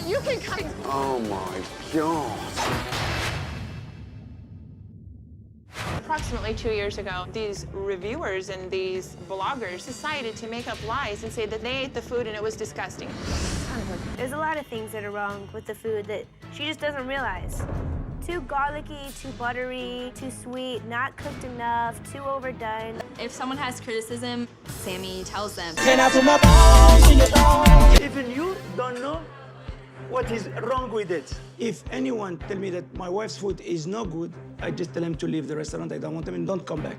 You can cut. Oh my God. Approximately 2 years ago, these reviewers and these bloggers decided to make up lies and say that they ate the food and it was disgusting. There's a lot of things that are wrong with the food that she just doesn't realize. Too garlicky, too buttery, too sweet, not cooked enough, too overdone. If someone has criticism, Sammy tells them. Even you don't know what is wrong with it. If anyone tell me that my wife's food is no good, I just tell him to leave the restaurant. I don't want him and don't come back.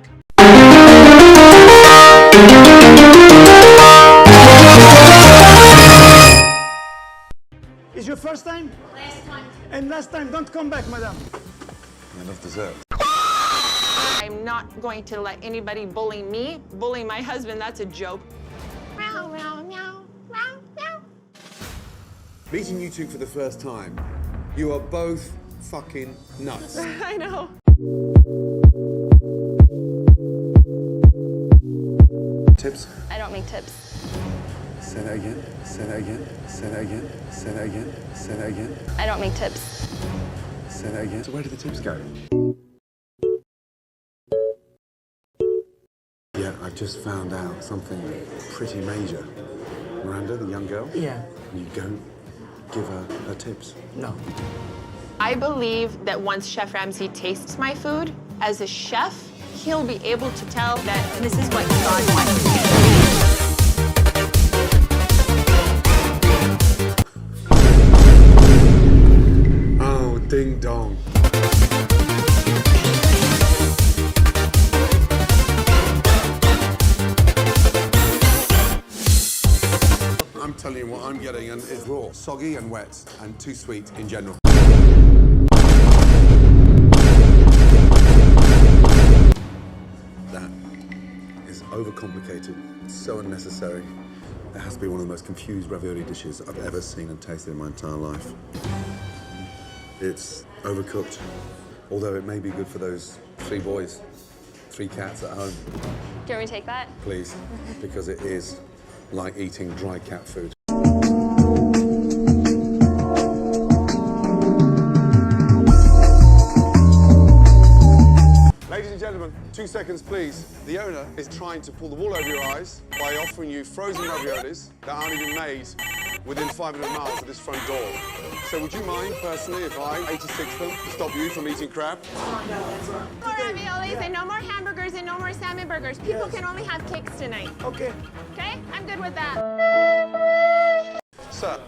Is your first time? Last time. And last time, don't come back, madam. Enough dessert. I'm not going to let anybody bully me. Bully my husband, that's a joke. Meow, meow, meow, meow, meow. Meeting you two for the first time, you are both fucking nuts. I know. Tips? I don't make tips. Say that again. Say that again. Say that again. Say that again. Say that again. I don't make tips. Say that again. So where did the tips go? Yeah, I've just found out something pretty major. Miranda, the young girl? Yeah. You don't give her tips. No. I believe that once Chef Ramsay tastes my food, as a chef, he'll be able to tell that this is what God wants. Oh, ding dong. I'm telling you what I'm getting, and it's raw, soggy and wet, and too sweet in general. That is overcomplicated, so unnecessary. It has to be one of the most confused ravioli dishes I've ever seen and tasted in my entire life. It's overcooked, although it may be good for those 3 boys, 3 cats at home. Do you want me to take that? Please, because it is like eating dry cat food. Ladies and gentlemen, 2 seconds, please. The owner is trying to pull the wool over your eyes by offering you frozen raviolis that aren't even made within 500 miles of this front door. So would you mind, personally, if I 86 them to stop you from eating crab? No more raviolis and no more hamburgers and no more salmon burgers. People can only have cakes tonight. Okay. Okay? I'm good with that. Sir,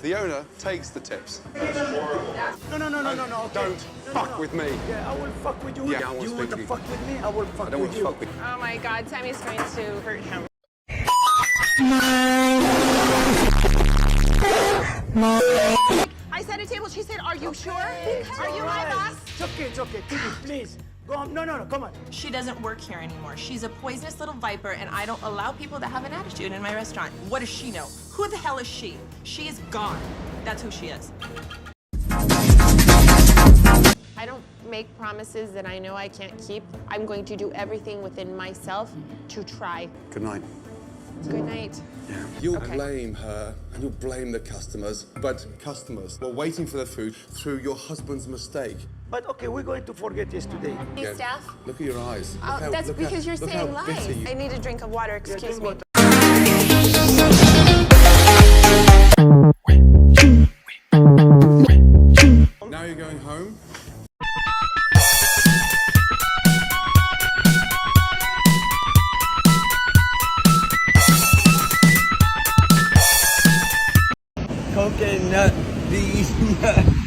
the owner takes the tips. No. Okay. Don't fuck with me. Yeah, I will fuck with you. Yeah, I want to you speak want to to you. fuck with me? I will fuck I don't with want to you. fuck with you. Oh my God, Sammy's going to hurt him. I set a table. She said, "Are you sure? Are you my boss?" It's okay. Titi, please. Go on. No, come on. She doesn't work here anymore. She's a poisonous little viper, and I don't allow people that have an attitude in my restaurant. What does she know? Who the hell is she? She is gone. That's who she is. I don't make promises that I know I can't keep. I'm going to do everything within myself to try. Good night. Good night. Yeah. You'll Okay. blame her and you'll blame the customers, but customers were waiting for the food through your husband's mistake. But okay, we're going to forget yesterday. These Yeah. staff? Look at your eyes. Look how- That's look because how- you're look saying how lies. bitter you- I need a drink of water, excuse drink me. water. Now you're going home? Coconut, these nuts.